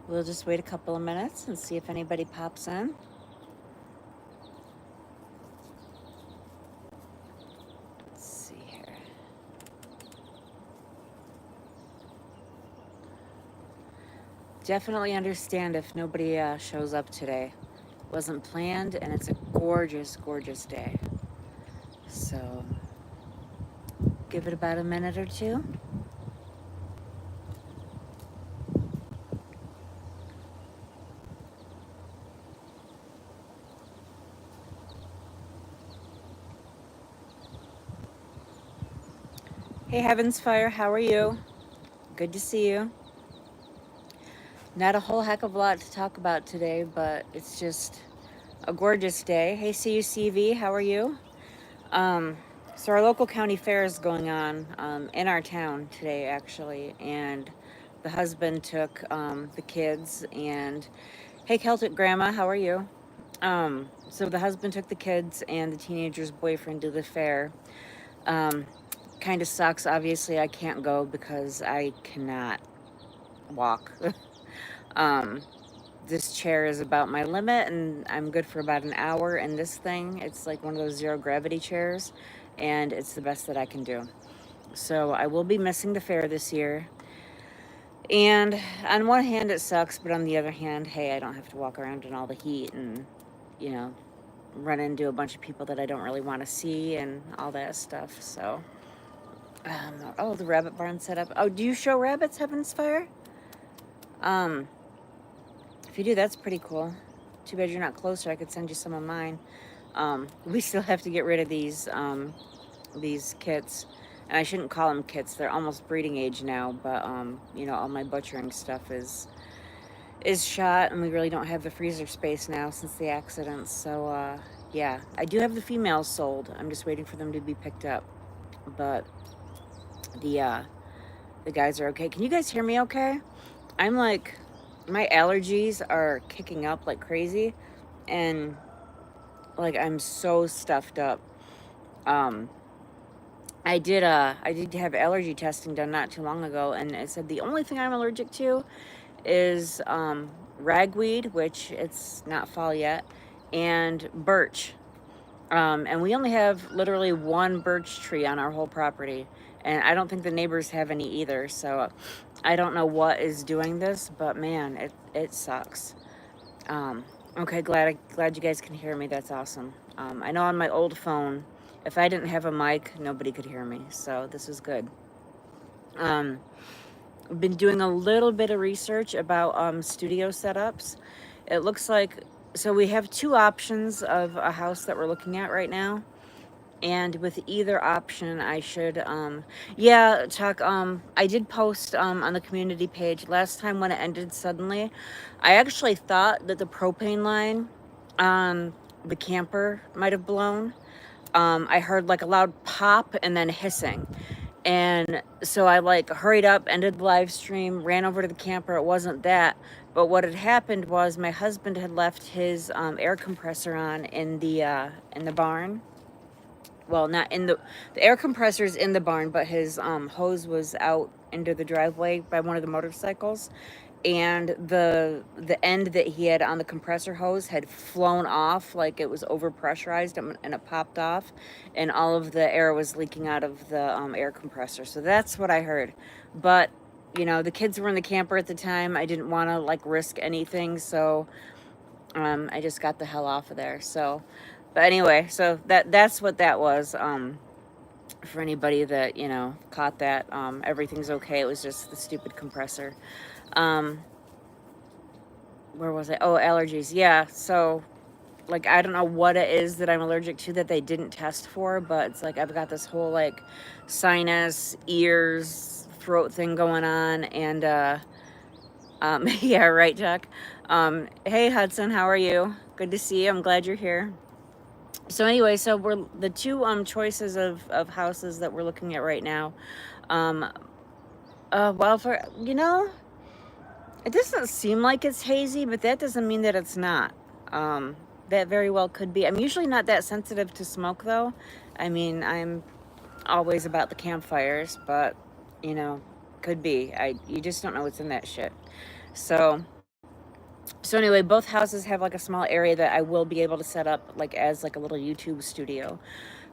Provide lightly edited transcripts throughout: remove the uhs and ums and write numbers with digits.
We'll just wait a couple of minutes and see if anybody pops in. Let's see here. Definitely understand if nobody shows up today. Wasn't planned, and it's a gorgeous, gorgeous day. So give it about a minute or two. Hey, Heavens Fire, how are you? Good to see you. Not a whole heck of a lot to talk about today, but it's just a gorgeous day. Hey, CUCV, how are you? So our local county fair is going on in our town today, actually, and the husband took the kids and, hey, Celtic Grandma, how are you? So the husband took the kids and the teenager's boyfriend to the fair. Kind of sucks. Obviously, I can't go because I cannot walk. This chair is about my limit, and I'm good for about an hour. And this thing, it's like one of those zero gravity chairs, and it's the best that I can do. So I will be missing the fair this year. And on one hand, it sucks, but on the other hand, hey, I don't have to walk around in all the heat and, you know, run into a bunch of people that I don't really want to see and all that stuff. So, oh, the rabbit barn set up. Oh, do you show rabbits, Heaven's Fire? If you do, that's pretty cool. Too bad you're not closer. I could send you some of mine. We still have to get rid of these kits. And I shouldn't call them kits. They're almost breeding age now, but you know, all my butchering stuff is shot, and we really don't have the freezer space now since the accident. So yeah, I do have the females sold. I'm just waiting for them to be picked up. But the guys are okay. Can you guys hear me okay? I'm like, my allergies are kicking up like crazy, and like I'm so stuffed up. I did have allergy testing done not too long ago, and it said the only thing I'm allergic to is ragweed, which it's not fall yet, and birch. And we only have literally one birch tree on our whole property, and I don't think the neighbors have any either. So I don't know what is doing this, but man, it sucks. Okay, glad you guys can hear me. That's awesome. I know on my old phone, if I didn't have a mic, nobody could hear me. So this is good. I've been doing a little bit of research about studio setups. It looks like, so we have two options of a house that we're looking at right now. And with either option, I should, yeah, Chuck, I did post on the community page last time when it ended suddenly. I actually thought that the propane line on the camper might have blown. I heard like a loud pop and then hissing. And so I like hurried up, ended the live stream, ran over to the camper. It wasn't that. But what had happened was my husband had left his air compressor on in the barn. Well, not in the air compressor's in the barn, but his hose was out into the driveway by one of the motorcycles, and the end that he had on the compressor hose had flown off, like it was overpressurized, and it popped off, and all of the air was leaking out of the air compressor. So that's what I heard. But you know, the kids were in the camper at the time. I didn't want to like risk anything, so I just got the hell off of there. So, but anyway, so that's what that was. For anybody that, you know, caught that, everything's okay. It was just the stupid compressor. Um, where was I? Oh, allergies. Yeah. So, like, I don't know what it is that I'm allergic to that they didn't test for, but it's like I've got this whole like sinus, ears, throat thing going on, and yeah, right, Chuck. Hey, Hudson, how are you? Good to see you. I'm glad you're here. So anyway, so we're the two choices of houses that we're looking at right now. Um, well, for you know, it doesn't seem like it's hazy, but that doesn't mean that it's not. That very well could be. I'm usually not that sensitive to smoke, though. I mean, I'm always about the campfires, but you know, could be. You just don't know what's in that shit. So So anyway, both houses have like a small area that I will be able to set up like as like a little YouTube studio.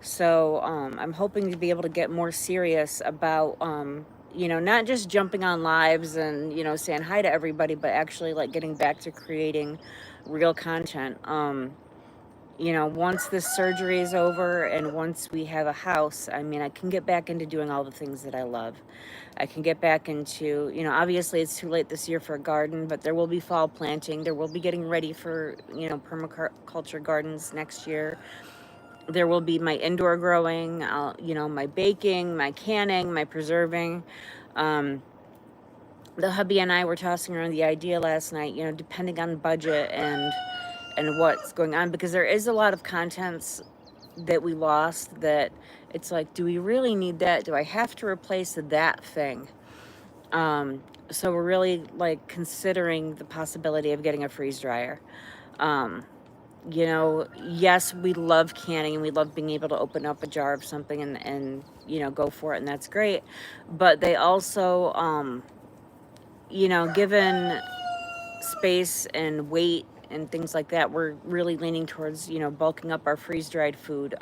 So I'm hoping to be able to get more serious about not just jumping on lives and saying hi to everybody, but actually like getting back to creating real content. Once this surgery is over and once we have a house, I mean, I can get back into doing all the things that I love. I can get back into, obviously it's too late this year for a garden, but there will be fall planting. There will be getting ready for, permaculture gardens next year. There will be my indoor growing, my baking, my canning, my preserving. Um, the hubby and I were tossing around the idea last night, depending on budget and what's going on, because there is a lot of contents that we lost that it's like, do we really need that? Do I have to replace that thing? So we're really like considering the possibility of getting a freeze dryer. Um, yes, we love canning and we love being able to open up a jar of something and go for it, and that's great. But they also, given space and weight and things like that, we're really leaning towards bulking up our freeze dried food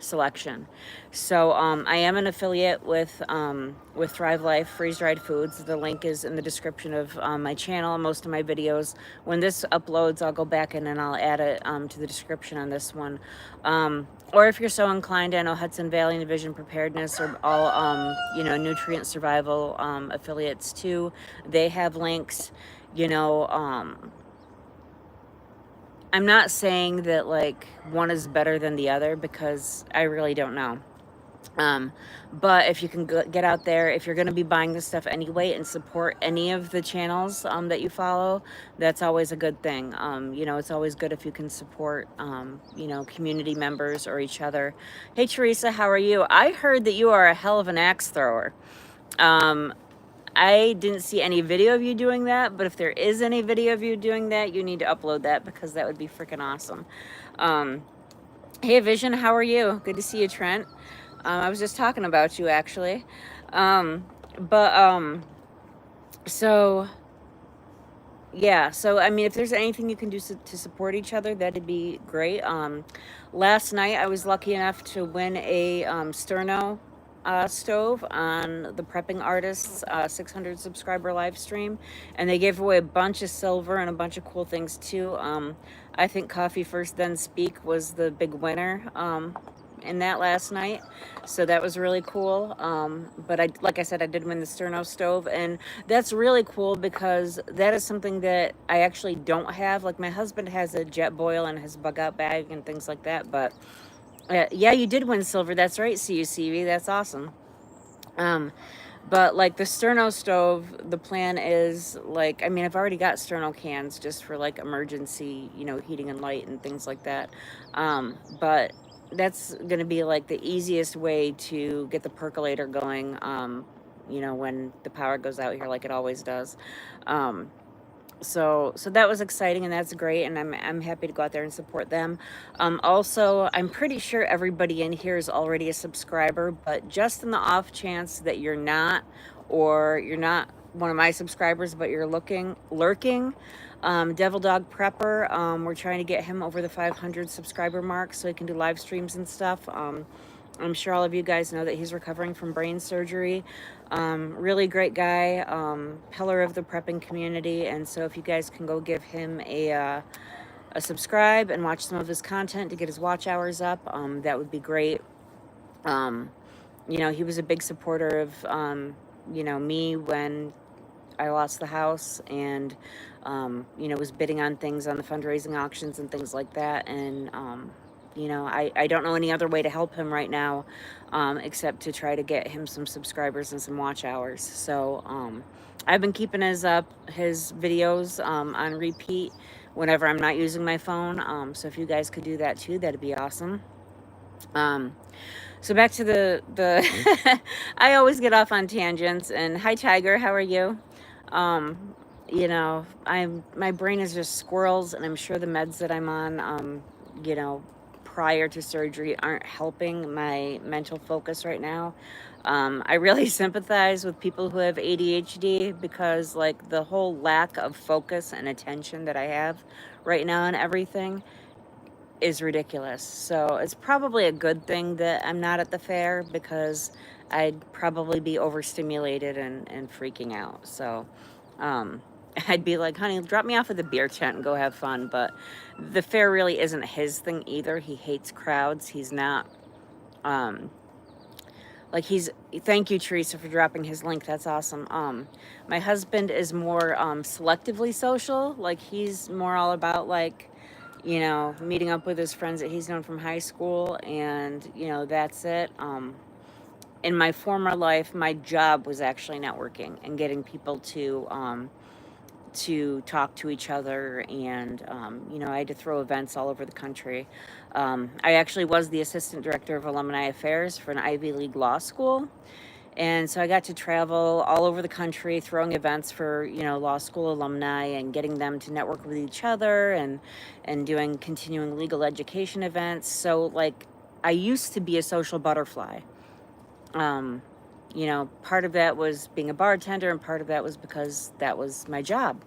selection. So I am an affiliate with ThriveLife Freeze Dried Foods. The link is in the description of my channel and most of my videos. When this uploads, I'll go back in and I'll add it to the description on this one. Or if you're so inclined, I know Hudson Valley and Vision Preparedness are all nutrient survival affiliates too. They have links. you know um I'm not saying that like one is better than the other because I really don't know. um but if you can get out there, if you're going to be buying this stuff anyway and support any of the channels that you follow, that's always a good thing. It's always good if you can support community members or each other. Hey Teresa, how are you? I heard that you are a hell of an axe thrower. um I didn't see any video of you doing that, but if there is any video of you doing that, you need to upload that because that would be freaking awesome. Um, hey, Vision, how are you? Good to see you, Trent. I was just talking about you, actually. But, so, yeah, so, I mean, if there's anything you can do to support each other, that'd be great. Last night, I was lucky enough to win a Sterno stove on the Prepping Artists 600 subscriber live stream, and they gave away a bunch of silver and a bunch of cool things too. I think Coffee First Then Speak was the big winner in that last night, so that was really cool. But like I said, I did win the Sterno stove, and that's really cool because that is something that I actually don't have. Like my husband has a jet boil and his bug out bag and things like that, but yeah, you did win silver. That's right, CUCV. That's awesome. Um, but like the Sterno stove, the plan is like, I mean, I've already got Sterno cans just for like emergency, heating and light and things like that. But that's going to be like the easiest way to get the percolator going, when the power goes out here like it always does. So that was exciting and that's great, and I'm happy to go out there and support them. Also, I'm pretty sure everybody in here is already a subscriber, but just in the off chance that you're not, or you're not one of my subscribers but you're lurking, Devil Dog Prepper, we're trying to get him over the 500 subscriber mark so he can do live streams and stuff. I'm sure all of you guys know that he's recovering from brain surgery. Really great guy, pillar of the prepping community. And so if you guys can go give him a subscribe and watch some of his content to get his watch hours up, that would be great. He was a big supporter of, me when I lost the house, and, was bidding on things on the fundraising auctions and things like that. And, I don't know any other way to help him right now, except to try to get him some subscribers and some watch hours. So I've been keeping his videos on repeat whenever I'm not using my phone. So if you guys could do that too, that'd be awesome. So back to the I always get off on tangents. And hi Tiger, how are you? My brain is just squirrels, and I'm sure the meds that I'm on, prior to surgery aren't helping my mental focus right now. I really sympathize with people who have ADHD because, like, the whole lack of focus and attention that I have right now on everything is ridiculous. So it's probably a good thing that I'm not at the fair because I'd probably be overstimulated and freaking out. So um, I'd be like, honey, drop me off at the beer tent and go have fun. But the fair really isn't his thing either. He hates crowds. He's not. Um, like he's Thank you, Teresa, for dropping his link. That's awesome. My husband is more selectively social. Like he's more all about like, meeting up with his friends that he's known from high school, and that's it. In my former life, my job was actually networking and getting people to talk to each other, and I had to throw events all over the country. I actually was the assistant director of alumni affairs for an Ivy League law school, and so I got to travel all over the country throwing events for, law school alumni and getting them to network with each other, and doing continuing legal education events. So like I used to be a social butterfly. Um, Part of that was being a bartender, and part of that was because that was my job.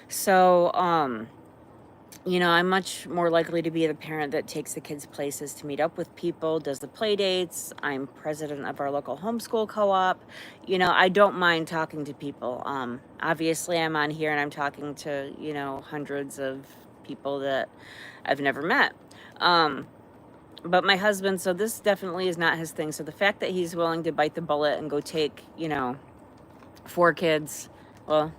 So, I'm much more likely to be the parent that takes the kids places to meet up with people, does the play dates. I'm president of our local homeschool co-op. I don't mind talking to people. Obviously I'm on here and I'm talking to, hundreds of people that I've never met. But my husband, so this definitely is not his thing. So the fact that he's willing to bite the bullet and go take, 4 kids, well,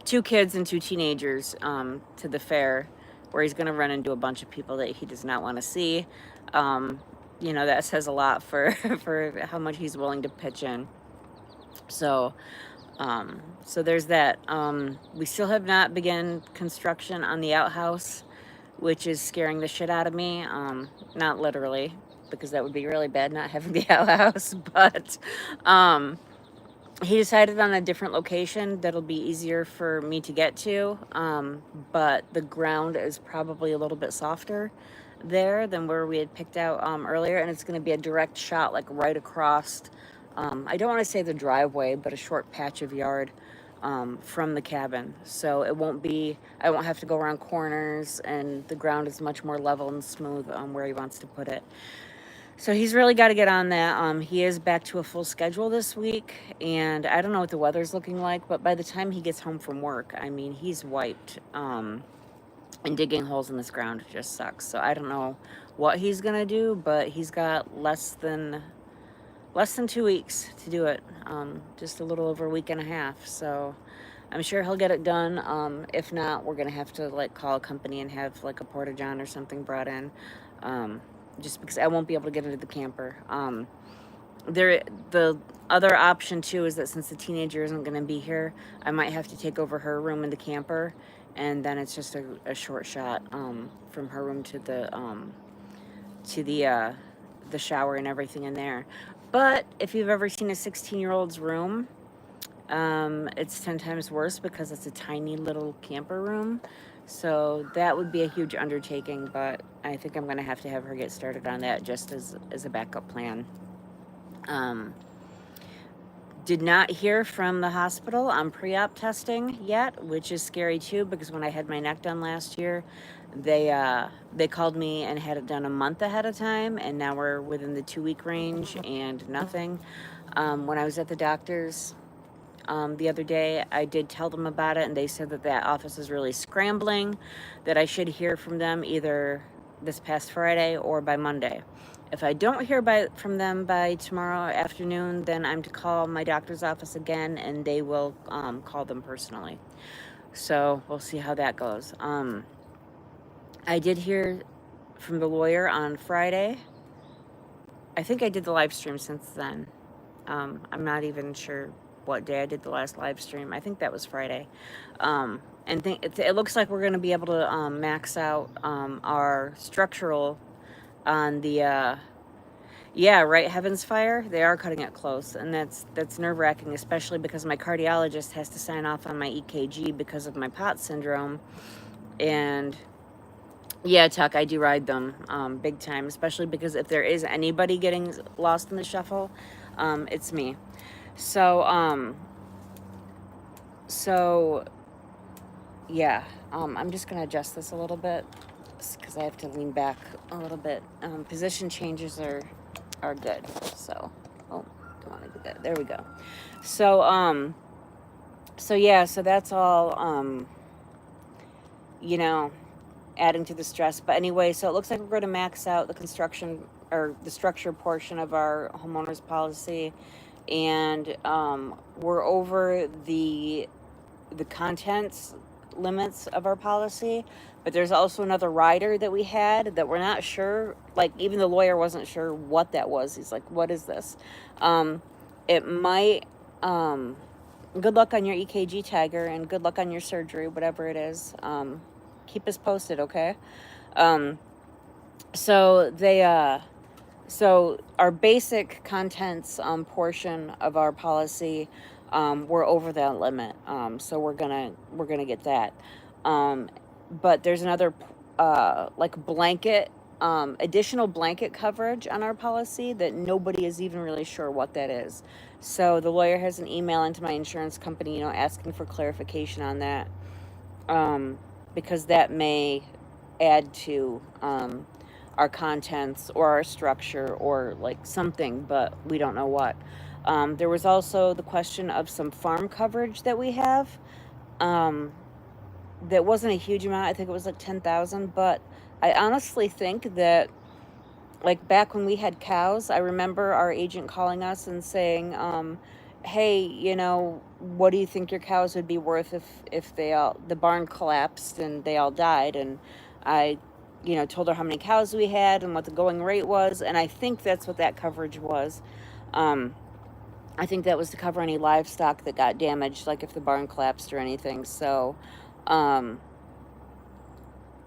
2 kids and 2 teenagers to the fair, where he's going to run into a bunch of people that he does not want to see. That says a lot for for how much he's willing to pitch in. So, so there's that. We still have not begun construction on the outhouse, which is scaring the shit out of me. Not literally, because that would be really bad not having the outhouse, but um, he decided on a different location that'll be easier for me to get to. But the ground is probably a little bit softer there than where we had picked out earlier, and it's going to be a direct shot, like right across. I don't want to say the driveway, but a short patch of yard from the cabin. So I won't have to go around corners, and the ground is much more level and smooth where he wants to put it. So he's really got to get on that. He is back to a full schedule this week, and I don't know what the weather's looking like, but by the time he gets home from work, I mean, he's wiped. And digging holes in this ground just sucks. So I don't know what he's gonna do, but he's got less than 2 weeks to do it. Just a little over a week and a half. So I'm sure he'll get it done. If not, we're gonna have to like call a company and have like a porta john or something brought in. Just because I won't be able to get into the camper. The other option too is that since the teenager isn't going to be here, I might have to take over her room in the camper, and then it's just a short shot from her room to the shower and everything in there. But if you've ever seen a 16-year-old's room, it's 10 times worse because it's a tiny little camper room. So that would be a huge undertaking, but I think I'm going to have her get started on that just as a backup plan. Did not hear from the hospital on pre-op testing yet, which is scary too, because when I had my neck done last year, they called me and had it done a month ahead of time, and now we're within the 2-week range and nothing. When I was at the doctor's the other day, I did tell them about it, and they said that office is really scrambling, that I should hear from them either this past Friday or by Monday. If I don't hear from them by tomorrow afternoon, then I'm to call my doctor's office again, and they will call them personally. So we'll see how that goes. I did hear from the lawyer on Friday. I think I did the live stream since then. I'm not even sure what day I did the last live stream. I think that was Friday. And it looks like we're going to be able to max out our structural on the Heavens Fire. They are cutting it close, and that's nerve-wracking, especially because my cardiologist has to sign off on my EKG because of my POTS syndrome. And yeah, Tuck, I do ride them big time, especially because if there is anybody getting lost in the shuffle, It's me. So, so yeah, I'm just gonna adjust this a little bit because I have to lean back a little bit. Position changes are good. So, oh, don't want to do that. There we go. So, so yeah, so that's all. You know, adding to the stress. But anyway, so it looks like we're going to max out the construction or the structure portion of our homeowners policy, and we're over the contents limits of our policy. But there's also another rider that we had that we're not sure. Like even the lawyer wasn't sure what that was. He's like, "What is this?" Um, it might. Good luck on your EKG, Tiger, and good luck on your surgery, whatever it is. Keep us posted, okay? Um, so they so our basic contents portion of our policy, we're over that limit. So we're gonna get that. Um, but there's another like blanket additional blanket coverage on our policy that nobody is even really sure what that is. So the lawyer has an email into my insurance company, asking for clarification on that, um, because that may add to our contents or our structure or like something, but we don't know what. There was also the question of some farm coverage that we have. Um, that wasn't a huge amount. I think it was like 10,000, but I honestly think that like back when we had cows, I remember our agent calling us and saying, "Hey, what do you think your cows would be worth if the barn collapsed and they all died?" And I, told her how many cows we had and what the going rate was, and I think that's what that coverage was. Um, I think that was to cover any livestock that got damaged, like if the barn collapsed or anything. Um,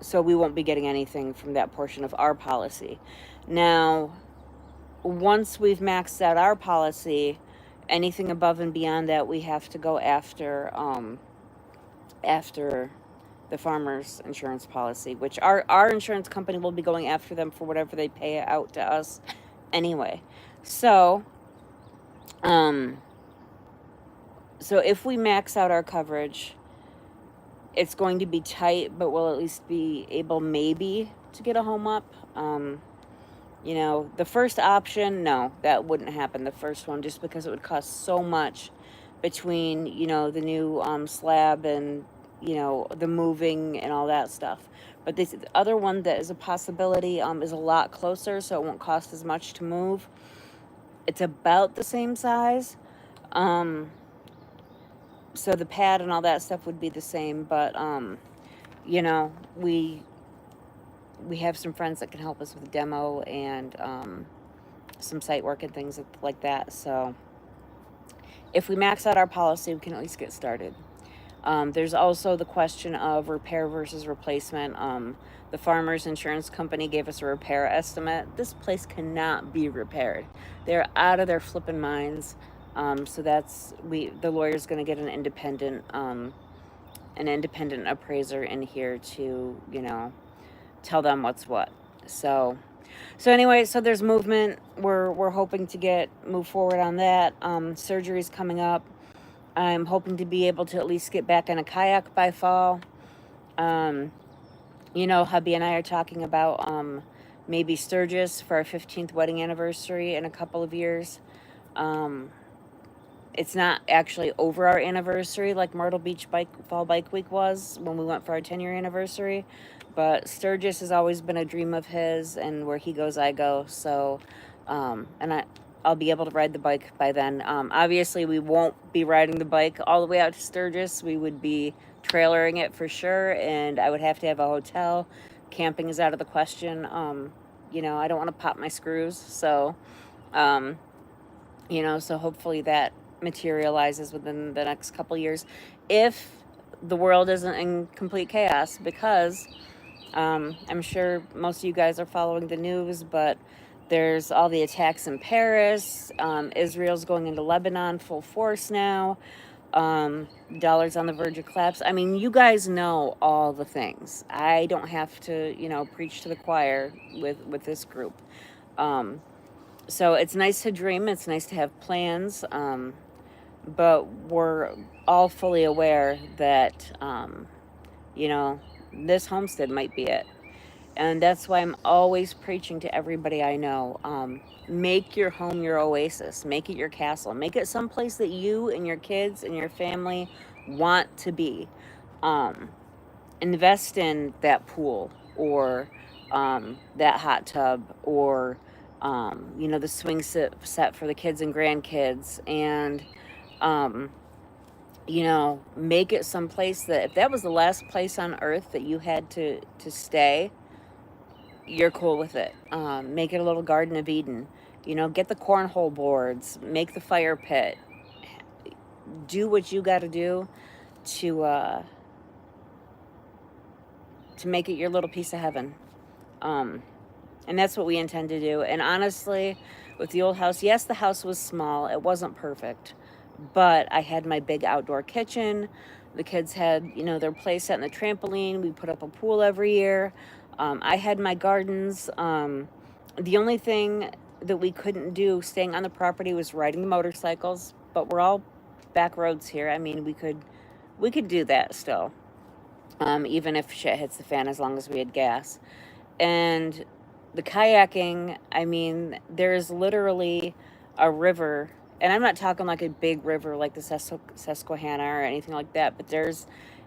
so we won't be getting anything from that portion of our policy. Now, once we've maxed out our policy, anything above and beyond that, we have to go after the farmers insurance policy, which our insurance company will be going after them for whatever they pay out to us anyway. So, um, so if we max out our coverage, it's going to be tight, but we'll at least be able maybe to get a home up. The first option, no, that wouldn't happen. The first one, just because it would cost so much between, the new slab and, the moving and all that stuff. But this other one that is a possibility is a lot closer, so it won't cost as much to move. It's about the same size. Um, so the pad and all that stuff would be the same, but, you know, we we have some friends that can help us with demo and some site work and things like that. So if we max out our policy, we can at least get started. There's also the question of repair versus replacement. The farmers insurance company gave us a repair estimate. This place cannot be repaired. They're out of their flipping minds. So the lawyer's going to get an independent appraiser in here to tell them what's what. So anyway, so there's movement. We're hoping to move forward on that. Surgery's coming up. I'm hoping to be able to at least get back on a kayak by fall. Um, hubby and I are talking about maybe Sturgis for our 15th wedding anniversary in a couple of years. Um, it's not actually over our anniversary like Myrtle Beach Fall Bike Week was when we went for our 10-year anniversary. But Sturgis has always been a dream of his, and where he goes, I go. So, I'll be able to ride the bike by then. Obviously, we won't be riding the bike all the way out to Sturgis. We would be trailering it for sure, and I would have to have a hotel. Camping is out of the question. I don't want to pop my screws. Um, so hopefully that materializes within the next couple years. If the world isn't in complete chaos, because I'm sure most of you guys are following the news, but there's all the attacks in Paris. Israel's going into Lebanon full force now. Dollars on the verge of collapse. I mean, you guys know all the things. I don't have to, preach to the choir with this group. Um, So it's nice to dream, it's nice to have plans, but we're all fully aware that, you know, this homestead might be it. And that's why I'm always preaching to everybody I know. Make your home your oasis, make it your castle, make it someplace that you and your kids and your family want to be. Um, Invest in that pool or that hot tub or the swing set for the kids and grandkids, and um, make it someplace that if that was the last place on earth that you had to stay, you're cool with it. Make it a little Garden of Eden. Get the cornhole boards, make the fire pit, do what you got to do to uh, to make it your little piece of heaven. Um, and that's what we intend to do. And honestly, with the old house, yes, the house was small. It wasn't perfect, but I had my big outdoor kitchen. The kids had, their play set in the trampoline. We put up a pool every year. I had my gardens. The only thing that we couldn't do staying on the property was riding the motorcycles, but we're all back roads here. I mean, we could do that still, even if shit hits the fan, as long as we had gas. And the kayaking, I mean, there's literally a river, and I'm not talking like a big river like the Susquehanna or anything like that, but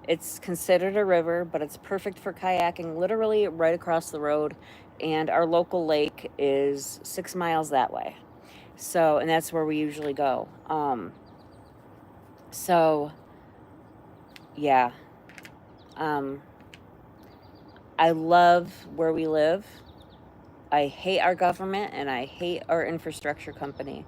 it's considered a river, but it's perfect for kayaking, literally right across the road. And our local lake is 6 miles that way. So, and that's where we usually go. So, yeah. Um, I love where we live. I hate our government and I hate our infrastructure company.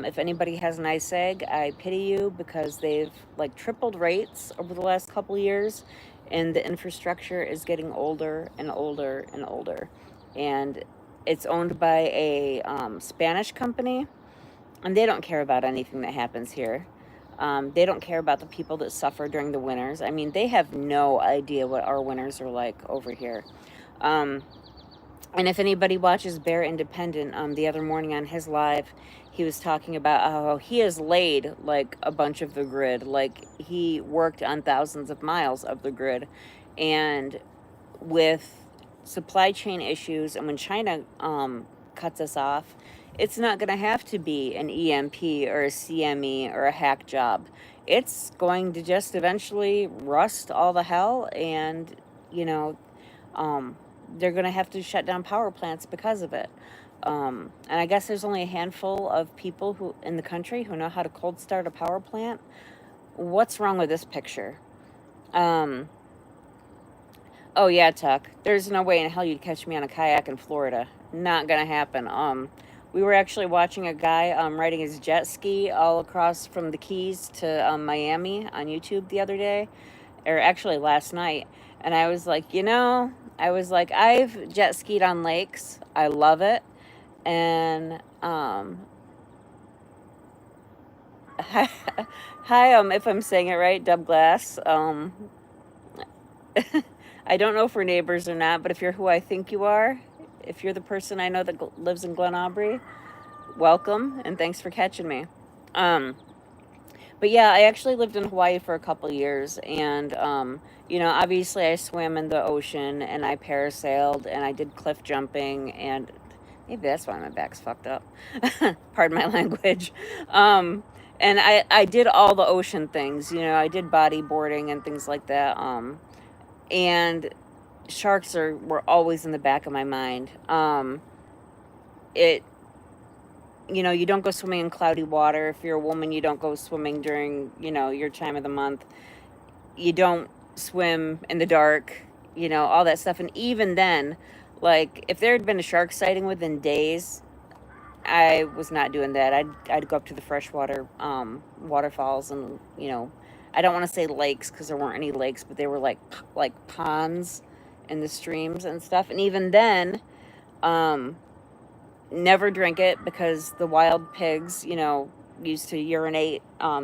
If anybody has an ice egg, I pity you because they've like tripled rates over the last couple years, and the infrastructure is getting older and older and older. And it's owned by a Spanish company, and they don't care about anything that happens here. They don't care about the people that suffer during the winters. I mean, they have no idea what our winters are like over here. Um, and if anybody watches Bear Independent, the other morning on his live, he was talking about how he has laid like a bunch of the grid. Like he worked on thousands of miles of the grid. And with supply chain issues, and when China cuts us off, it's not going to have to be an EMP or a CME or a hack job. It's going to just eventually rust all the hell, and you know um, they're going to have to shut down power plants because of it. And I guess there's only a handful of people who in the country who know how to cold start a power plant. What's wrong with this picture? Um, oh yeah, Tuck. There's no way in hell you'd catch me on a kayak in Florida. Not gonna happen. We were actually watching a guy riding his jet ski all across from the Keys to Miami on YouTube the other day, or actually last night. And I was like, I've jet skied on lakes. I love it. And hi, if I'm saying it right, Dub Glass. I don't know if we're neighbors or not, but if you're who I think you are, if you're the person I know that lives in Glen Aubrey, welcome and thanks for catching me. Um, but yeah, I actually lived in Hawaii for a couple years, and obviously I swam in the ocean and I parasailed and I did cliff jumping, and maybe that's why my back's fucked up. Pardon my language. Um, and I did all the ocean things. I did bodyboarding and things like that. And sharks were always in the back of my mind. It you don't go swimming in cloudy water. If you're a woman, you don't go swimming during your time of the month. You don't swim in the dark. All that stuff. And even then, like if there had been a shark sighting within days, I was not doing that. I'd go up to the freshwater waterfalls, and I don't want to say lakes because there weren't any lakes, but they were like ponds in the streams and stuff. And even then, um, never drink it because the wild pigs, used to urinate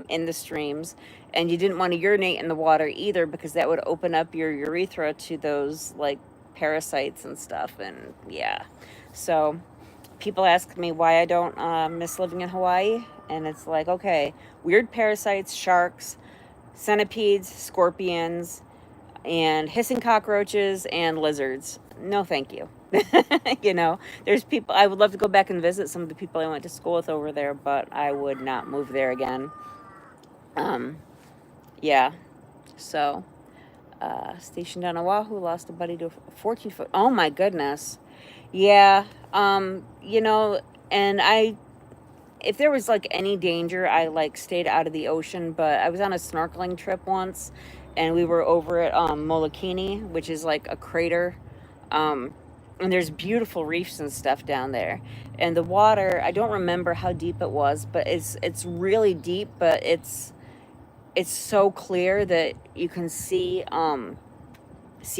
in the streams, and you didn't want to urinate in the water either because that would open up your urethra to those like parasites and stuff. And yeah, so people ask me why I don't miss living in Hawaii, and it's like, okay, weird parasites, sharks, centipedes, scorpions, and hissing cockroaches and lizards. No, thank you. You know, there's people I would love to go back and visit some of the people I went to school with over there, but I would not move there again. Um, yeah. So, stationed on Oahu, lost a buddy to a 14-foot. Oh my goodness. Yeah. You know, and if there was like any danger, I like stayed out of the ocean, but I was on a snorkeling trip once and we were over at Molokini, which is like a crater. Um, and there's beautiful reefs and stuff down there. And the water, I don't remember how deep it was, but it's really deep, but it's so clear that you can see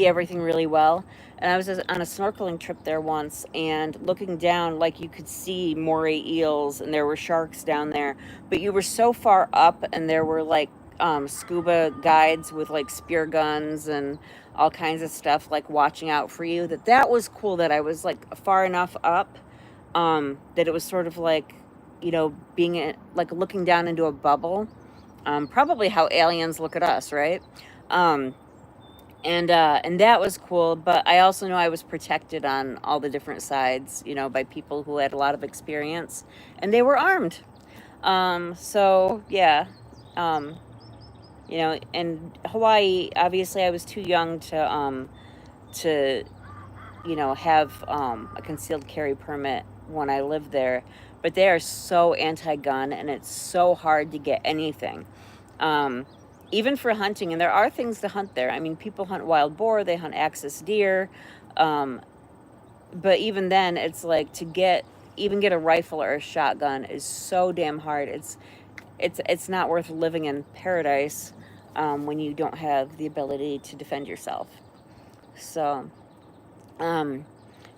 everything really well. And I was on a snorkeling trip there once, and looking down, like you could see moray eels, and there were sharks down there. But you were so far up, and there were like scuba guides with like spear guns and all kinds of stuff, like watching out for you. That was cool. That I was like far enough up that it was sort of like, being like looking down into a bubble. Probably how aliens look at us, right? Um, and that was cool, but I also know I was protected on all the different sides, by people who had a lot of experience, and they were armed. So yeah. um in Hawaii, obviously I was too young to have a concealed carry permit when I lived there, but they are so anti-gun, and it's so hard to get anything, um, even for hunting. And there are things to hunt there. I mean, people hunt wild boar, they hunt axis deer, um, but even then, it's like to get a rifle or a shotgun is so damn hard. It's not worth living in paradise when you don't have the ability to defend yourself. So, um,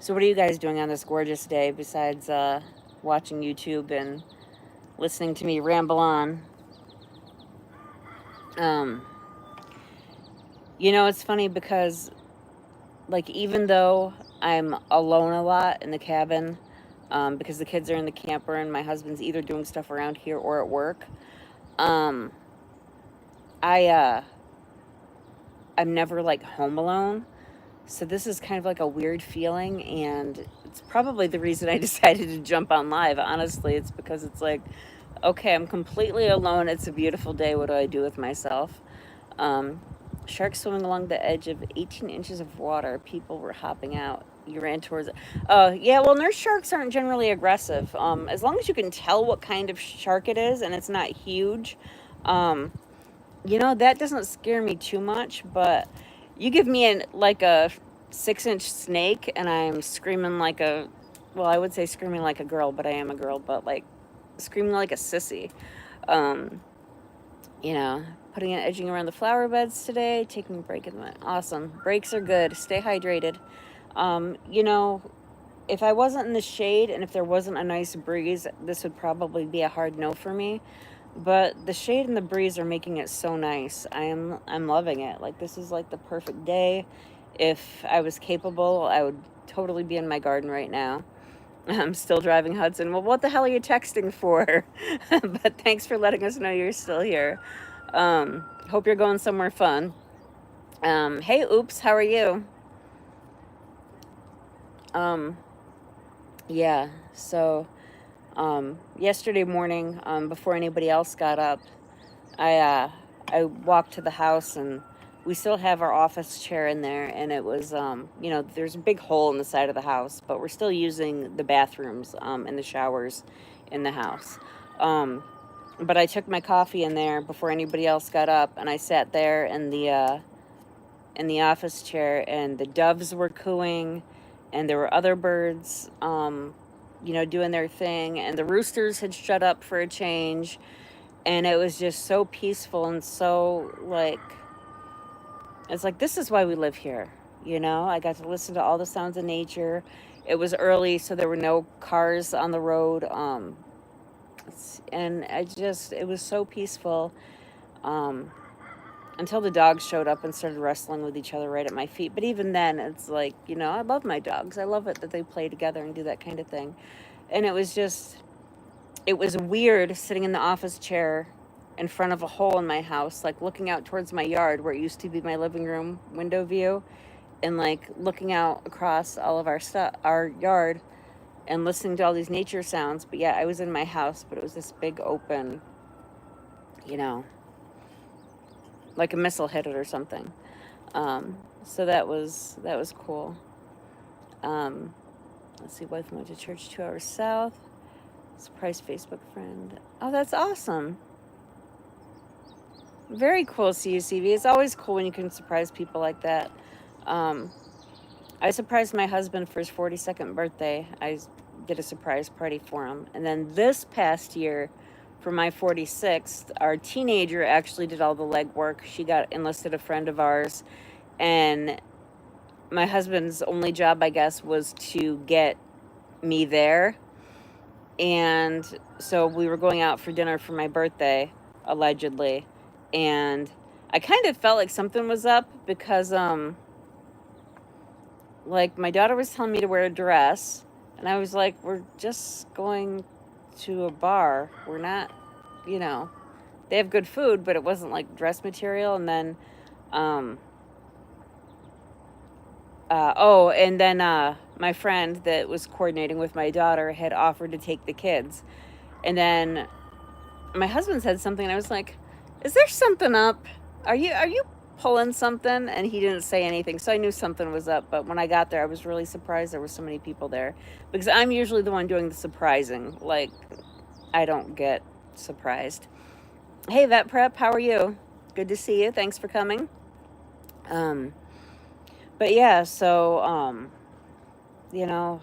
so what are you guys doing on this gorgeous day besides watching YouTube and listening to me ramble on? Um, it's funny because, like, even though I'm alone a lot in the cabin, because the kids are in the camper and my husband's either doing stuff around here or at work, um, I I'm never like home alone. So this is kind of like a weird feeling, and it's probably the reason I decided to jump on live. Honestly, it's because it's like, okay, I'm completely alone. It's a beautiful day. What do I do with myself? Um, Sharks swimming along the edge of 18 inches of water. People were hopping out. You ran towards it. Yeah, well, nurse sharks aren't generally aggressive. As long as you can tell what kind of shark it is and it's not huge, um, that doesn't scare me too much. But you give me like a 6-inch snake, and I'm screaming like well, I would say screaming like a girl, but I am a girl, but like screaming like a sissy. Um, you know, Putting and edging around the flower beds today, taking a break in the awesome. Breaks are good. Stay hydrated. Um, you know, if I wasn't in the shade and if there wasn't a nice breeze, this would probably be a hard no for me. But the shade and the breeze are making it so nice. I'm loving it. Like, this is like the perfect day. If I was capable, I would totally be in my garden right now. I'm still driving Hudson. Well, what the hell are you texting for? But thanks for letting us know you're still here. Hope you're going somewhere fun. Hey, Oops, how are you? Um, yeah, so yesterday morning, before anybody else got up, I uh, I walked to the house, and we still have our office chair in there, and it was there's a big hole in the side of the house, but we're still using the bathrooms and the showers in the house. Um, but I took my coffee in there before anybody else got up, and I sat there in the office chair, and the doves were cooing, and there were other birds, doing their thing, and the roosters had shut up for a change, and it was just so peaceful and so like, it's like, this is why we live here. I got to listen to all the sounds of nature. It was early, so there were no cars on the road. And it was so peaceful. Um, until the dogs showed up and started wrestling with each other right at my feet. But even then, it's like, I love my dogs. I love it that they play together and do that kind of thing. And it was weird sitting in the office chair in front of a hole in my house, like looking out towards my yard where it used to be my living room window view, and like looking out across all of our stuff, our yard, and listening to all these nature sounds. But yeah, I was in my house, but it was this big open, you know, like a missile hit it or something. So that was cool. Um, let's see, wife went to church 2 hours south. Surprise Facebook friend. Oh, that's awesome. Very cool, CUCV. It's always cool when you can surprise people like that. Um, I surprised my husband for his 42nd birthday. I did a surprise party for him. And then this past year, for my 46th, our teenager actually did all the legwork. She got enlisted a friend of ours. And my husband's only job, I guess, was to get me there. And so we were going out for dinner for my birthday, allegedly. And I kind of felt like something was up because like my daughter was telling me to wear a dress, and I was like, we're just going to a bar. We're not, you know, they have good food, but it wasn't like dress material. And then um and then my friend that was coordinating with my daughter had offered to take the kids. And then my husband said something, and I was like, "Is there something up? Are you pulling something?" And he didn't say anything, so I knew something was up. But when I got there, I was really surprised there were so many people there, because I'm usually the one doing the surprising. Like, I don't get surprised. Hey, Vet Prep, how are you? Good to see you. Thanks for coming. Um, but yeah, so you know,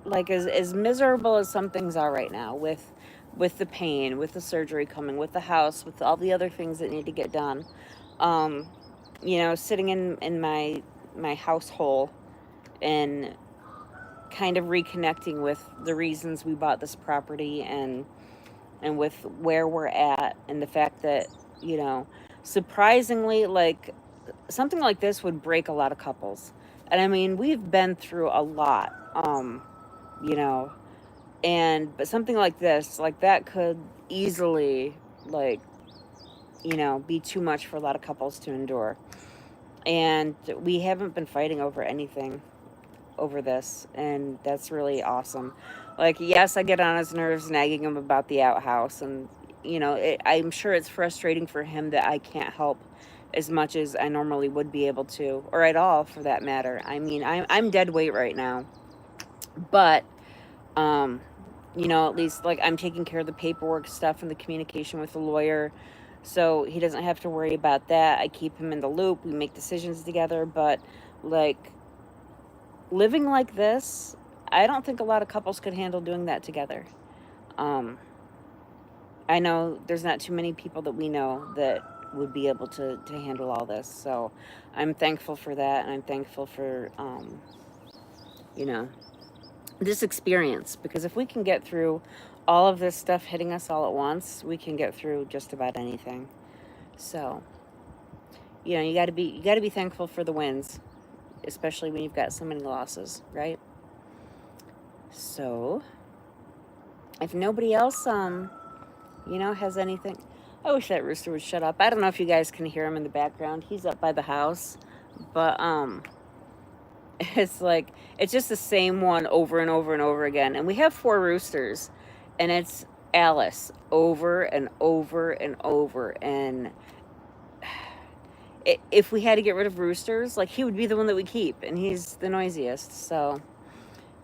like as miserable as some things are right now, with the pain, with the surgery coming, with the house, with all the other things that need to get done, um you know, sitting in my household and kind of reconnecting with the reasons we bought this property, and with where we're at, and the fact that, you know, surprisingly, like, something like this would break a lot of couples. And I mean, we've been through a lot, you know, and but something like this, like that, could easily, like, you know, be too much for a lot of couples to endure. And we haven't been fighting over anything over this, and that's really awesome. Like, yes, I get on his nerves nagging him about the outhouse, and you know, I'm sure it's frustrating for him that I can't help as much as I normally would be able to, or at all for that matter. I mean, I'm dead weight right now, but um you know, at least like I'm taking care of the paperwork stuff and the communication with the lawyer, so he doesn't have to worry about that. I keep him in the loop, we make decisions together. But like, living like this, I don't think a lot of couples could handle doing that together. um I know there's not too many people that we know that would be able to handle all this. So I'm thankful for that, and I'm thankful for you know, this experience, because if we can get through all of this stuff hitting us all at once, we can get through just about anything. So, you know, you got to be thankful for the wins, especially when you've got so many losses, right? So, if nobody else you know, has anything, I wish that rooster would shut up. I don't know if you guys can hear him in the background. He's up by the house, but it's like, it's just the same one over and over and over again. And we have 4 roosters, and it's Alice over and over and over. And if we had to get rid of roosters, like, he would be the one that we keep, and he's the noisiest. So,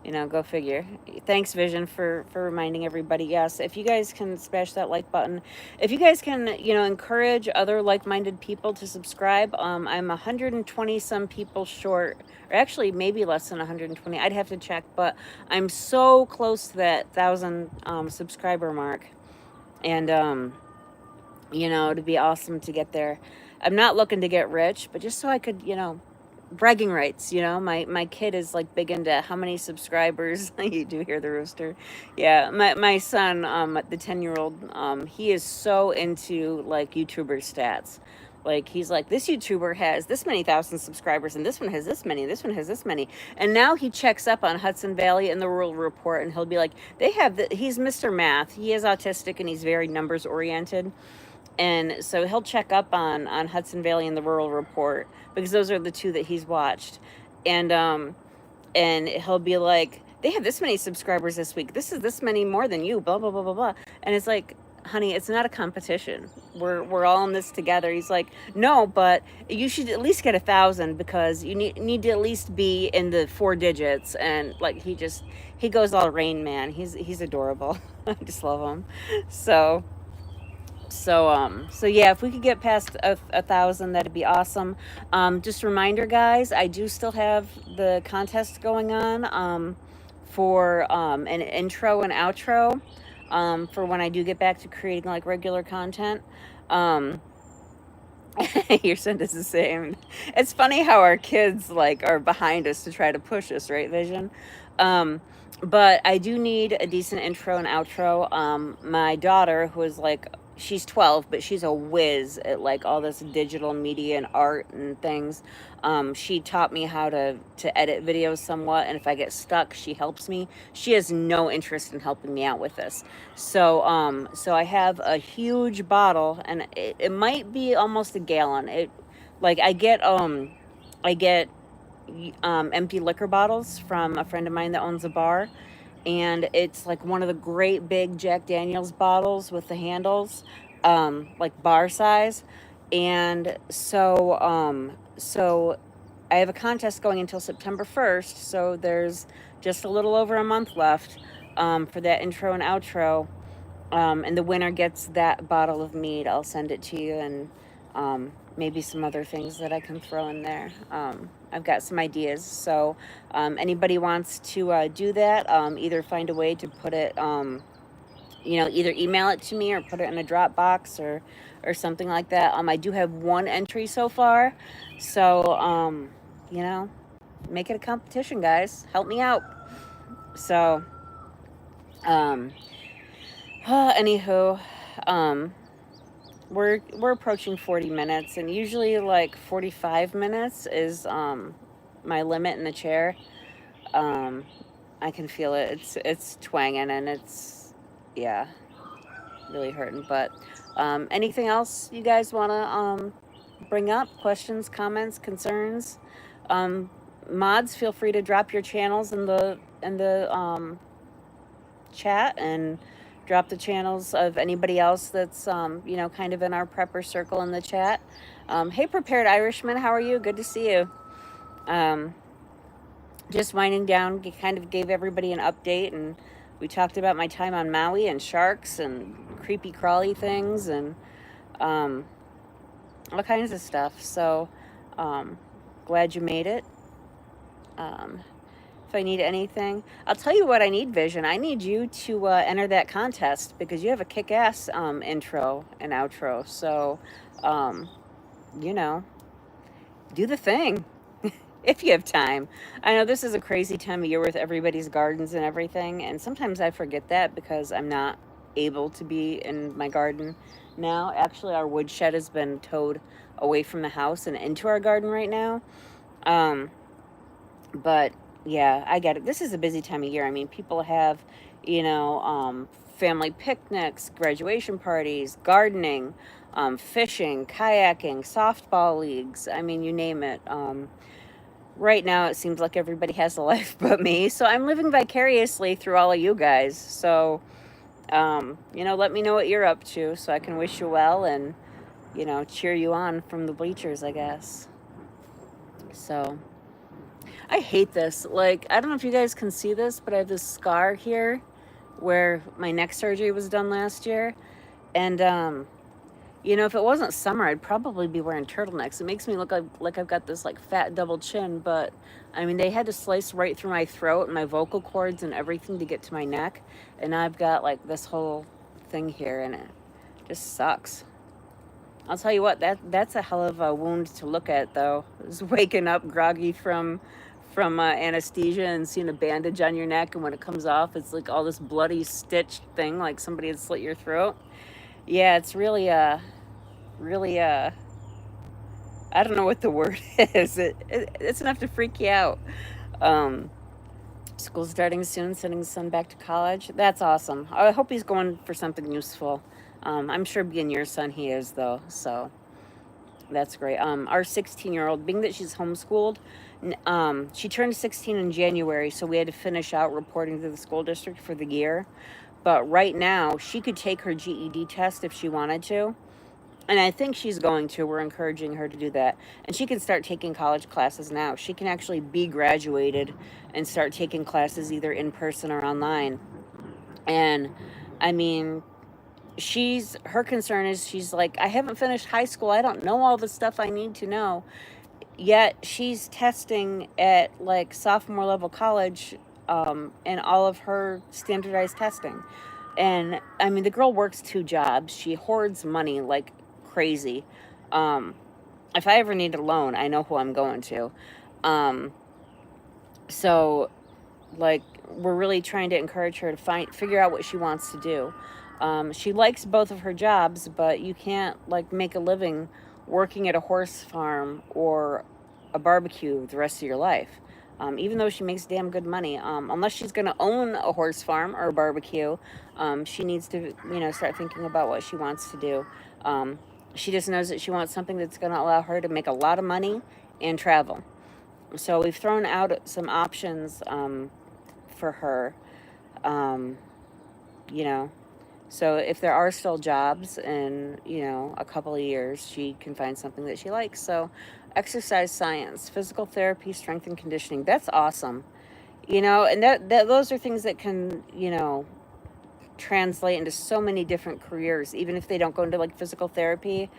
you know, go figure. Thanks, Vision, for reminding everybody. Yes, if you guys can smash that like button, if you guys can, you know, encourage other like-minded people to subscribe. I'm 120 some people short, or actually maybe less than 120. I'd have to check, but I'm so close to that 1,000 subscriber mark, and you know, it'd be awesome to get there. I'm not looking to get rich, but just so I could, you know, bragging rights. You know, my kid is like big into how many subscribers. You do hear the rooster. Yeah, my son, the 10-year-old, he is so into like YouTuber stats. Like, he's like, this YouTuber has this many thousand subscribers, and this one has this many, this one has this many. And now he checks up on Hudson Valley and the Rural Report, and he'll be like, they have he's Mr. Math. He is autistic and he's very numbers oriented. And so he'll check up on Hudson Valley and the Rural Report, because those are the two that he's watched. And he'll be like, they have this many subscribers this week. This is this many more than you, blah, blah, blah, blah, blah. And it's like, honey, it's not a competition. We're all in this together. He's like, no, but you should at least get 1,000, because you need to at least be in the 4 digits. And like, he goes all Rain Man. He's adorable. I just love him. So yeah, if we could get past 1,000, that'd be awesome. Just a reminder, guys, I do still have the contest going on, for an intro and outro, for when I do get back to creating like regular content. Um, your son is the same. It's funny how our kids like are behind us to try to push us, right, Vision? Um, but I do need a decent intro and outro. My daughter, who is like, she's 12, but she's a whiz at like all this digital media and art and things. She taught me how to edit videos somewhat, and if I get stuck, she helps me. She has no interest in helping me out with this. So I have a huge bottle, and it might be almost a gallon. Like I get empty liquor bottles from a friend of mine that owns a bar, and it's like one of the great big Jack Daniels bottles with the handles, like bar size. And so I have a contest going until September 1st, so there's just a little over a month left, for that intro and outro. And the winner gets that bottle of mead. I'll send it to you, and maybe some other things that I can throw in there. I've got some ideas. So anybody wants to do that, either find a way to put it, either email it to me or put it in a Dropbox or something like that. I do have one entry so far. So, make it a competition, guys. Help me out. So, anywho, we're approaching 40 minutes, and usually like 45 minutes is my limit in the chair. I can feel it. It's twanging, and it's, yeah, really hurting. But anything else you guys want to bring up? Questions, comments, concerns? Mods, feel free to drop your channels in the chat, and drop the channels of anybody else that's kind of in our prepper circle in the chat. Hey, Prepared Irishman, how are you? Good to see you. Just winding down, kind of gave everybody an update, and we talked about my time on Maui and sharks and creepy crawly things and all kinds of stuff. So glad you made it. If I need anything, I'll tell you what I need, Vision. I need you to enter that contest, because you have a kick-ass intro and outro. So, do the thing if you have time. I know this is a crazy time of year with everybody's gardens and everything, and sometimes I forget that because I'm not able to be in my garden now. Actually, our woodshed has been towed away from the house and into our garden right now. But yeah, I get it. This is a busy time of year. I mean, people have, family picnics, graduation parties, gardening, fishing, kayaking, softball leagues. I mean, you name it. Right now, it seems like everybody has a life but me. So I'm living vicariously through all of you guys. So, let me know what you're up to so I can wish you well and, cheer you on from the bleachers, I guess. So I hate this. Like, I don't know if you guys can see this, but I have this scar here where my neck surgery was done last year. And, if it wasn't summer, I'd probably be wearing turtlenecks. It makes me look like I've got this, like, fat double chin. But, I mean, they had to slice right through my throat and my vocal cords and everything to get to my neck. And I've got, like, this whole thing here, and it just sucks. I'll tell you what, that's a hell of a wound to look at, though. Just waking up groggy from anesthesia and seeing a bandage on your neck, and when it comes off, it's like all this bloody stitched thing, like somebody had slit your throat. Yeah, it's really I don't know what the word is. It's enough to freak you out. Um, School's starting soon, sending his son back to college. That's awesome. I hope he's going for something useful. I'm sure being your son, he is, though. So that's great. Our 16-year-old, being that she's homeschooled, she turned 16 in January, so we had to finish out reporting to the school district for the year. But right now, she could take her GED test if she wanted to. And I think she's going to. We're encouraging her to do that. And she can start taking college classes now. She can actually be graduated and start taking classes either in person or online. And I mean, her concern is she's like, I haven't finished high school. I don't know all the stuff I need to know. Yet she's testing at like sophomore level college, and all of her standardized testing. And I mean, the girl works 2 jobs. She hoards money like crazy. Um, if I ever need a loan, I know who I'm going to. Um, so like we're really trying to encourage her to figure out what she wants to do. She likes both of her jobs, but you can't like make a living working at a horse farm or a barbecue the rest of your life. Even though she makes damn good money, unless she's going to own a horse farm or a barbecue, she needs to, start thinking about what she wants to do. She just knows that she wants something that's going to allow her to make a lot of money and travel. So we've thrown out some options, for her, um, you know. So if there are still jobs in, a couple of years, she can find something that she likes. So exercise science, physical therapy, strength and conditioning, that's awesome. And that those are things that can, translate into so many different careers, even if they don't go into like physical therapy.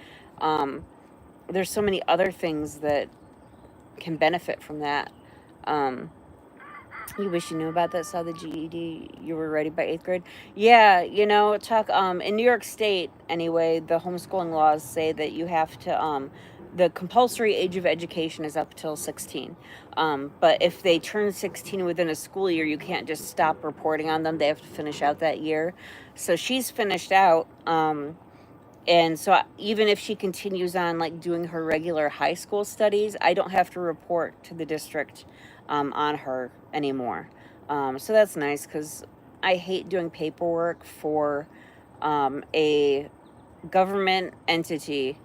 Um, there's so many other things that can benefit from that. Um, You wish you knew about that. Saw the GED. You were ready by 8th grade. Yeah, Chuck. In New York State, anyway, the homeschooling laws say that you have to. The compulsory age of education is up till 16. But if they turn 16 within a school year, you can't just stop reporting on them. They have to finish out that year. So she's finished out. And so even if she continues on like doing her regular high school studies, I don't have to report to the district, on her anymore. So that's nice because I hate doing paperwork for, a government entity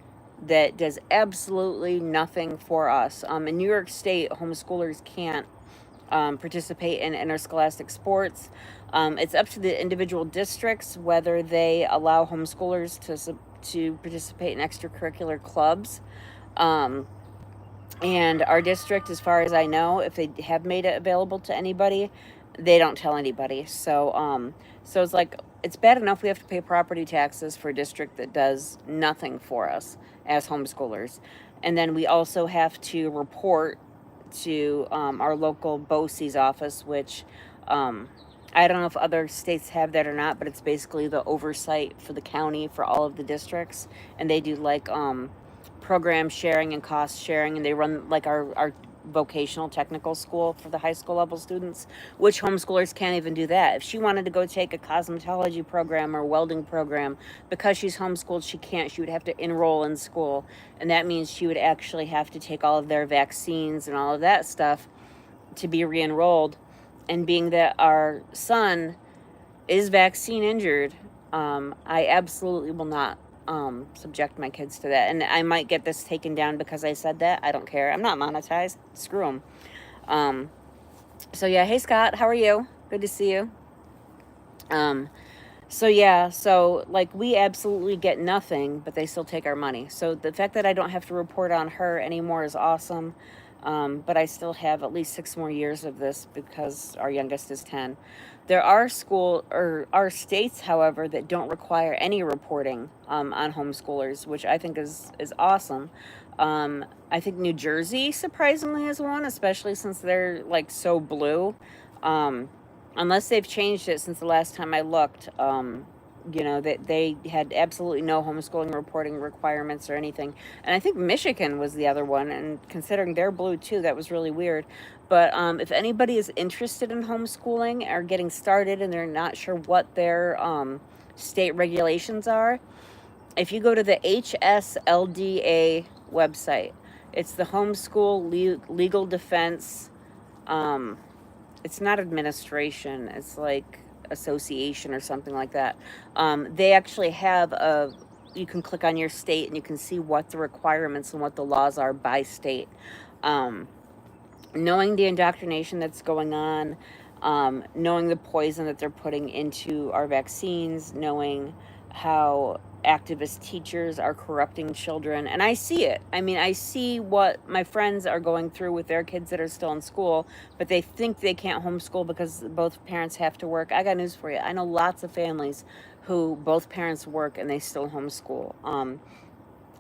that does absolutely nothing for us. In New York State, homeschoolers can't, participate in interscholastic sports. It's up to the individual districts whether they allow homeschoolers to participate in extracurricular clubs. Um, and our district, as far as I know, if they have made it available to anybody, they don't tell anybody. So it's like it's bad enough we have to pay property taxes for a district that does nothing for us as homeschoolers, and then we also have to report to, our local BOCES office, which, um, I don't know if other states have that or not, but it's basically the oversight for the county for all of the districts, and they do like, program sharing and cost sharing, and they run like our vocational technical school for the high school level students, which homeschoolers can't even do that. If she wanted to go take a cosmetology program or welding program, because she's homeschooled, she can't. She would have to enroll in school, and that means she would actually have to take all of their vaccines and all of that stuff to be re-enrolled. And being that our son is vaccine injured, I absolutely will not, subject my kids to that. And I might get this taken down because I said that. I don't care. I'm not monetized. Screw them. Um, so yeah, hey Scott, how are you? Good to see you. Um, so yeah, so like we absolutely get nothing, but they still take our money. So the fact that I don't have to report on her anymore is awesome. But I still have at least 6 more years of this because our youngest is 10. There are states, however, that don't require any reporting, on homeschoolers, which I think is awesome. I think New Jersey surprisingly is one, especially since they're like so blue. Um, Unless they've changed it since the last time I looked. That they had absolutely no homeschooling reporting requirements or anything. And I think Michigan was the other one. And considering they're blue too, that was really weird. But if anybody is interested in homeschooling or getting started and they're not sure what their, state regulations are, if you go to the HSLDA website, It's the homeschool legal defense. Um, it's not administration. It's like association or something like that. They actually have a. You can click on your state and you can see what the requirements and what the laws are by state. Um, Knowing the indoctrination that's going on, knowing the poison that they're putting into our vaccines, knowing how activist teachers are corrupting children. And I see it. I mean, I see what my friends are going through with their kids that are still in school, but they think they can't homeschool because both parents have to work. I got news for you. I know lots of families who both parents work and they still homeschool.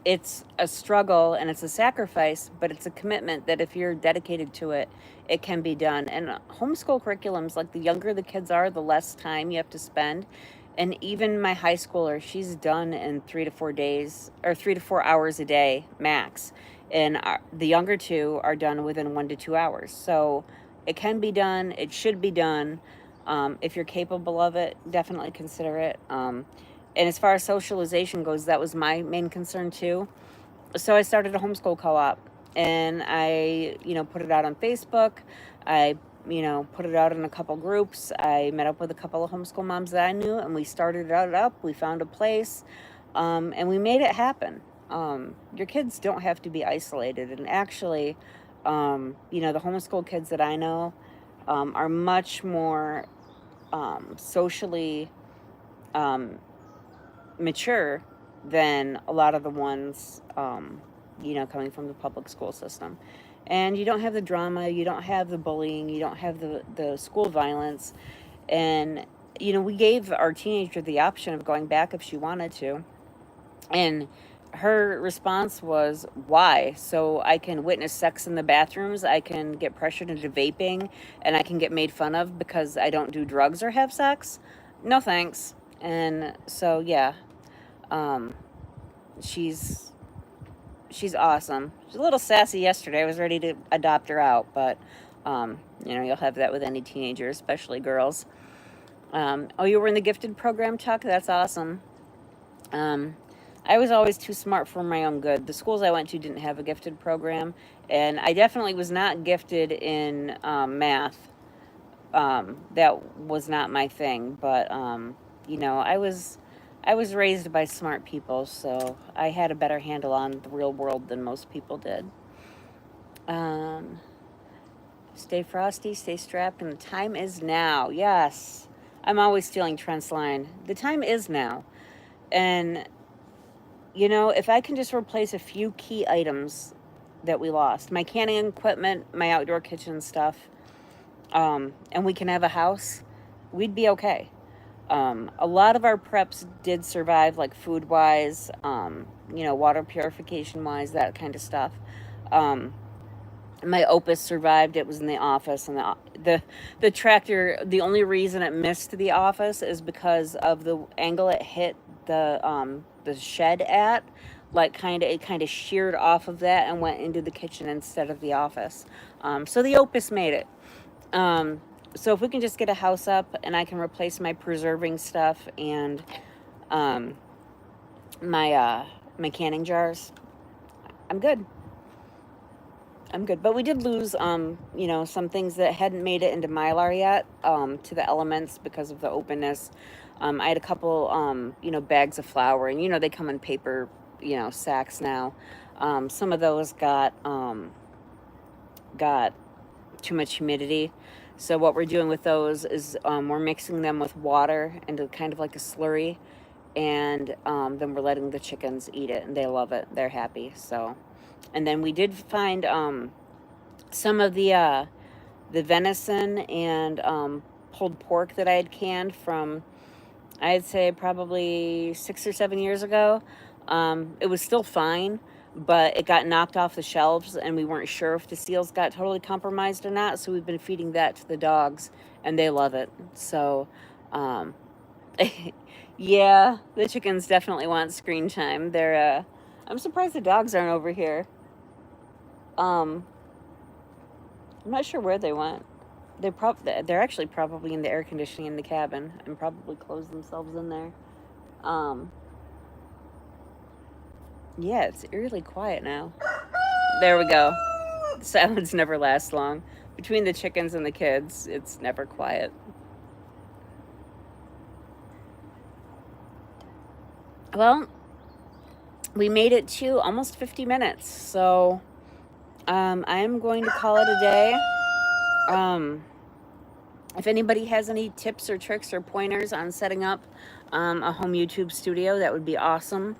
It's a struggle and it's a sacrifice, but it's a commitment that if you're dedicated to it, it can be done. And homeschool curriculums, like the younger the kids are, the less time you have to spend. And even my high schooler, she's done in 3 to 4 days or 3 to 4 hours a day max. And the younger two are done within 1 to 2 hours. So it can be done. It should be done. If you're capable of it, definitely consider it. And as far as socialization goes, that was my main concern too. So I started a homeschool co-op, and I, put it out on Facebook. I, put it out in a couple groups. I met up with a couple of homeschool moms that I knew, and we started it up. We found a place, and we made it happen. Your kids don't have to be isolated, and actually, the homeschool kids that I know are much more socially mature than a lot of the ones, coming from the public school system. And you don't have the drama, you don't have the bullying, you don't have the school violence. And, we gave our teenager the option of going back if she wanted to. And her response was, why? So I can witness sex in the bathrooms, I can get pressured into vaping, and I can get made fun of because I don't do drugs or have sex? No thanks. And so, yeah, um, she's she's awesome. She's a little sassy yesterday. I was ready to adopt her out, but you'll have that with any teenager, especially girls. Oh, you were in the gifted program, Chuck? That's awesome. Um, I was always too smart for my own good. The schools I went to didn't have a gifted program, and I definitely was not gifted in math. That was not my thing, but I was raised by smart people, so I had a better handle on the real world than most people did. Um, Stay frosty, stay strapped, and the time is now. Yes, I'm always stealing Trent's line. The time is now, and if I can just replace a few key items that we lost, my canning equipment, my outdoor kitchen stuff, and we can have a house, we'd be okay. A lot of our preps did survive, like food wise, water purification wise, that kind of stuff. Um, my Opus survived. It was in the office, and the tractor. The only reason it missed the office is because of the angle it hit the shed at. Like it kind of sheared off of that and went into the kitchen instead of the office. So the Opus made it. Um, so if we can just get a house up and I can replace my preserving stuff and um, my canning jars, I'm good. I'm good. But we did lose some things that hadn't made it into Mylar yet, to the elements because of the openness. I had a couple bags of flour, and they come in paper sacks now. Some of those got too much humidity. So what we're doing with those is we're mixing them with water into kind of like a slurry, and then we're letting the chickens eat it, and they love it. They're happy. So, and then we did find some of the venison and pulled pork that I had canned from, I'd say, probably 6 or 7 years ago. It was still fine, but it got knocked off the shelves, and we weren't sure if the seals got totally compromised or not. So we've been feeding that to the dogs, and they love it. So, um, yeah, the chickens definitely want screen time. I'm surprised the dogs aren't over here. Um, I'm not sure where they went. They're actually probably in the air conditioning in the cabin and probably closed themselves in there. Um, yeah, it's eerily quiet now. There we go. Silence never lasts long. Between the chickens and the kids, it's never quiet. Well, we made it to almost 50 minutes, so I am going to call it a day. If anybody has any tips or tricks or pointers on setting up a home YouTube studio, that would be awesome.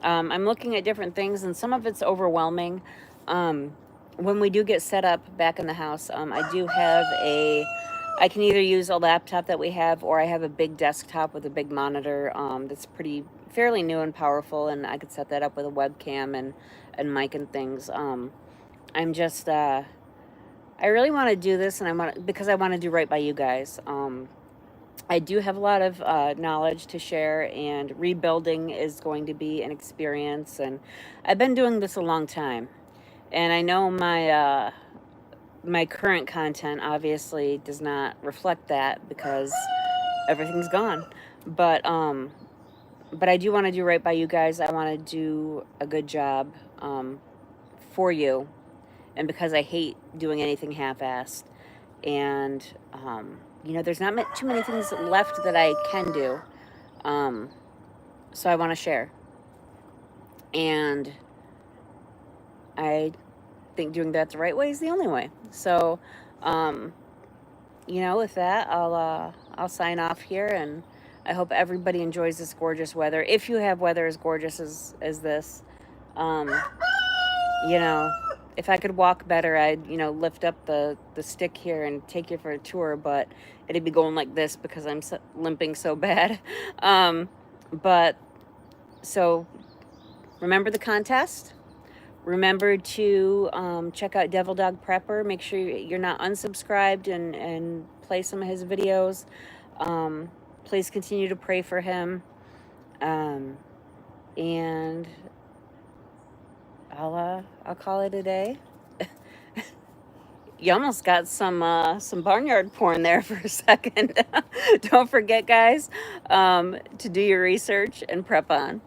I'm looking at different things, and some of it's overwhelming. When we do get set up back in the house, I do have I can either use a laptop that we have, or I have a big desktop with a big monitor that's fairly new and powerful, and I could set that up with a webcam and mic and things. I'm just, I really want to do this, and because I want to do right by you guys. I do have a lot of knowledge to share, and rebuilding is going to be an experience. And I've been doing this a long time, and I know my current content obviously does not reflect that because everything's gone. But I do want to do right by you guys. I want to do a good job for you, and because I hate doing anything half-assed, and there's not too many things left that I can do. So I want to share. And I think doing that the right way is the only way. So, with that, I'll sign off here, and I hope everybody enjoys this gorgeous weather. If you have weather as gorgeous as this, if I could walk better, I'd, lift up the stick here and take you for a tour, but it'd be going like this because I'm limping so bad. But so remember the contest. Remember to check out Devil Dog Prepper. Make sure you're not unsubscribed and play some of his videos. Please continue to pray for him. And I'll call it a day. You almost got some barnyard porn there for a second. Don't forget, guys, to do your research and prep on.